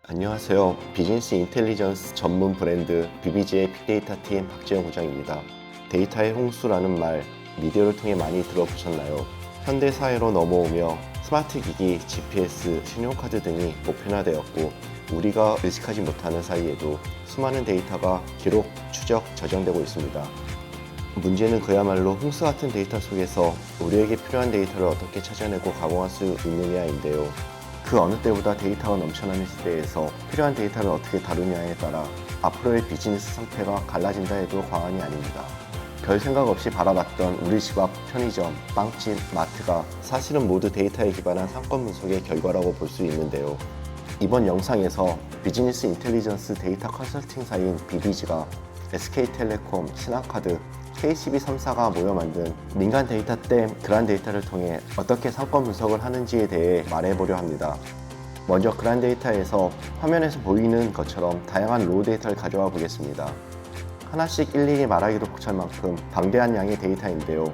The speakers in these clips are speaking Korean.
안녕하세요. 비즈니스 인텔리전스 전문 브랜드 BBG의 빅데이터 팀 박재영 부장입니다. 데이터의 홍수라는 말 미디어를 통해 많이 들어보셨나요? 현대 사회로 넘어오며 스마트 기기, GPS, 신용카드 등이 보편화되었고 우리가 의식하지 못하는 사이에도 수많은 데이터가 기록, 추적, 저장되고 있습니다. 문제는 그야말로 홍수 같은 데이터 속에서 우리에게 필요한 데이터를 어떻게 찾아내고 가공할 수 있느냐인데요. 그 어느 때보다 데이터가 넘쳐나는 시대에서 필요한 데이터를 어떻게 다루냐에 따라 앞으로의 비즈니스 상태가 갈라진다 해도 과언이 아닙니다. 별 생각 없이 바라봤던 우리 집 앞 편의점, 빵집, 마트가 사실은 모두 데이터에 기반한 상권 분석의 결과라고 볼 수 있는데요. 이번 영상에서 비즈니스 인텔리전스 데이터 컨설팅사인 BBG가 SK텔레콤, 신한카드, KCB3사가 모여 만든 민간 데이터댐 그란데이터를 통해 어떻게 상권 분석을 하는지에 대해 말해보려 합니다. 먼저 그란데이터에서 화면에서 보이는 것처럼 다양한 로우 데이터를 가져와 보겠습니다. 하나씩 일일이 말하기도 벅찰 만큼 방대한 양의 데이터인데요.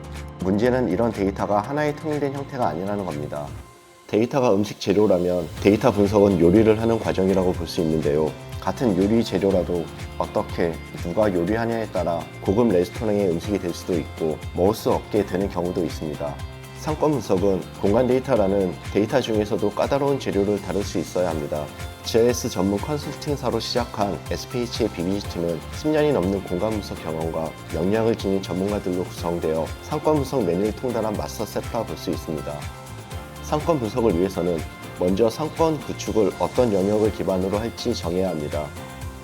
문제는 이런 데이터가 하나의 통일된 형태가 아니라는 겁니다. 데이터가 음식 재료라면 데이터 분석은 요리를 하는 과정이라고 볼 수 있는데요. 같은 요리 재료라도 어떻게 누가 요리하냐에 따라 고급 레스토랑의 음식이 될 수도 있고 먹을 수 없게 되는 경우도 있습니다. 상권 분석은 공간 데이터라는 데이터 중에서도 까다로운 재료를 다룰 수 있어야 합니다. GIS 전문 컨설팅사로 시작한 SPH의 BBG팀은 10년이 넘는 공간 분석 경험과 역량을 지닌 전문가들로 구성되어 상권 분석 메뉴를 통달한 마스터 셰프라 볼 수 있습니다. 상권 분석을 위해서는 먼저 상권 구축을 어떤 영역을 기반으로 할지 정해야 합니다.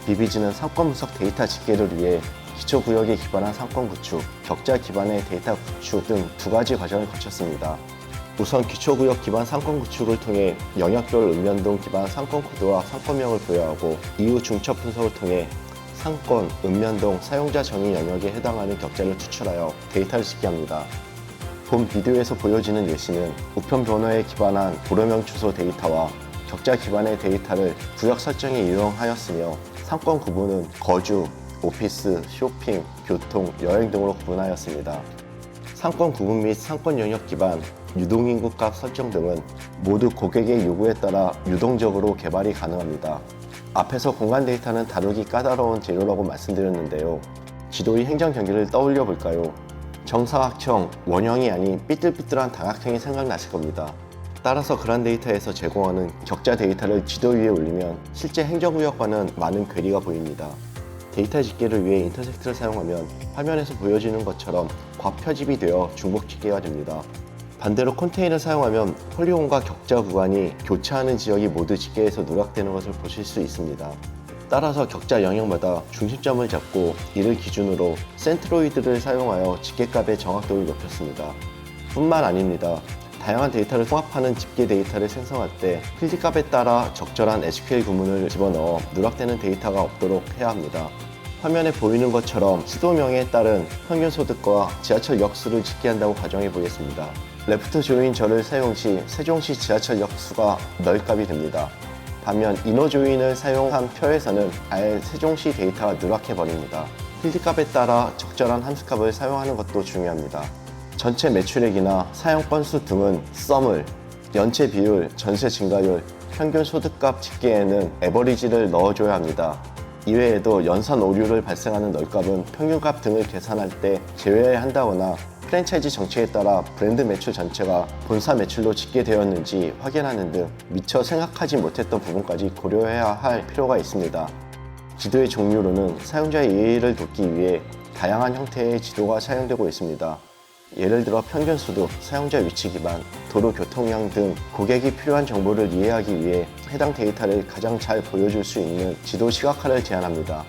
BBG는 상권 분석 데이터 집계를 위해 기초구역에 기반한 상권 구축, 격자 기반의 데이터 구축 등 두 가지 과정을 거쳤습니다. 우선 기초구역 기반 상권 구축을 통해 영역별 읍면동 기반 상권 코드와 상권명을 부여하고 이후 중첩 분석을 통해 상권, 읍면동, 사용자 정의 영역에 해당하는 격자를 추출하여 데이터를 집계합니다. 본 비디오에서 보여지는 예시는 우편 번호에 기반한 도로명 주소 데이터와 격자 기반의 데이터를 구역 설정에 이용하였으며 상권 구분은 거주, 오피스, 쇼핑, 교통, 여행 등으로 구분하였습니다. 상권 구분 및 상권 영역 기반, 유동인구 값 설정 등은 모두 고객의 요구에 따라 유동적으로 개발이 가능합니다. 앞에서 공간 데이터는 다루기 까다로운 재료라고 말씀드렸는데요. 지도의 행정 경계를 떠올려 볼까요? 정사각형, 원형이 아닌 삐뚤삐뚤한 다각형이 생각나실 겁니다. 따라서 그란데이터에서 제공하는 격자 데이터를 지도 위에 올리면 실제 행정구역과는 많은 괴리가 보입니다. 데이터 집계를 위해 인터섹트를 사용하면 화면에서 보여지는 것처럼 과표집이 되어 중복 집계가 됩니다. 반대로 컨테이너를 사용하면 폴리곤과 격자 구간이 교차하는 지역이 모두 집계에서 누락되는 것을 보실 수 있습니다. 따라서 격자 영역마다 중심점을 잡고 이를 기준으로 센트로이드를 사용하여 집계값의 정확도를 높였습니다. 뿐만 아닙니다. 다양한 데이터를 통합하는 집계 데이터를 생성할 때 필드값에 따라 적절한 SQL 구문을 집어넣어 누락되는 데이터가 없도록 해야 합니다. 화면에 보이는 것처럼 수도명에 따른 평균 소득과 지하철 역수를 집계한다고 가정해 보겠습니다. 레프트 조인 절을 사용 시 세종시 지하철 역수가 널값이 됩니다. 반면 이너 조인을 사용한 표에서는 아예 세종시 데이터가 누락해 버립니다. 필드값에 따라 적절한 함수값을 사용하는 것도 중요합니다. 전체 매출액이나 사용 건수 등은 썸을, 연체 비율, 전세 증가율, 평균 소득값 집계에는 에버리지를 넣어줘야 합니다. 이외에도 연산 오류를 발생하는 널값은 평균값 등을 계산할 때 제외해야 한다거나 프랜차이즈 정책에 따라 브랜드 매출 전체가 본사 매출로 집계되었는지 확인하는 등 미처 생각하지 못했던 부분까지 고려해야 할 필요가 있습니다. 지도의 종류로는 사용자의 이해를 돕기 위해 다양한 형태의 지도가 사용되고 있습니다. 예를 들어 평균 소득, 사용자 위치 기반, 도로 교통량 등 고객이 필요한 정보를 이해하기 위해 해당 데이터를 가장 잘 보여줄 수 있는 지도 시각화를 제안합니다.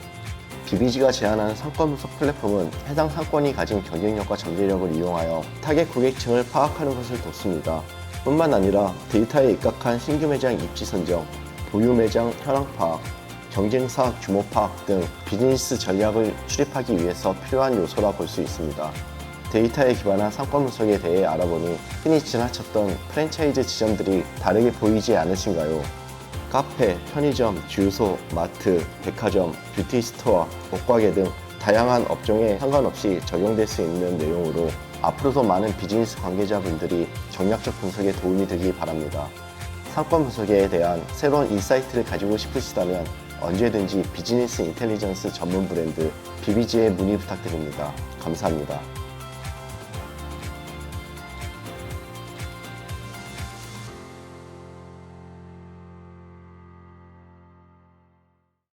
BBG가 제안하는 상권 분석 플랫폼은 해당 상권이 가진 경쟁력과 잠재력을 이용하여 타겟 고객층을 파악하는 것을 돕습니다. 뿐만 아니라 데이터에 입각한 신규 매장 입지 선정, 보유 매장 현황 파악, 경쟁사 규모 파악 등 비즈니스 전략을 수립하기 위해서 필요한 요소라 볼 수 있습니다. 데이터에 기반한 상권 분석에 대해 알아보니 흔히 지나쳤던 프랜차이즈 지점들이 다르게 보이지 않으신가요? 카페, 편의점, 주유소, 마트, 백화점, 뷰티 스토어, 옷가게 등 다양한 업종에 상관없이 적용될 수 있는 내용으로 앞으로도 많은 비즈니스 관계자분들이 전략적 분석에 도움이 되기 바랍니다. 상권 분석에 대한 새로운 인사이트를 가지고 싶으시다면 언제든지 비즈니스 인텔리전스 전문 브랜드 BBG에 문의 부탁드립니다. 감사합니다.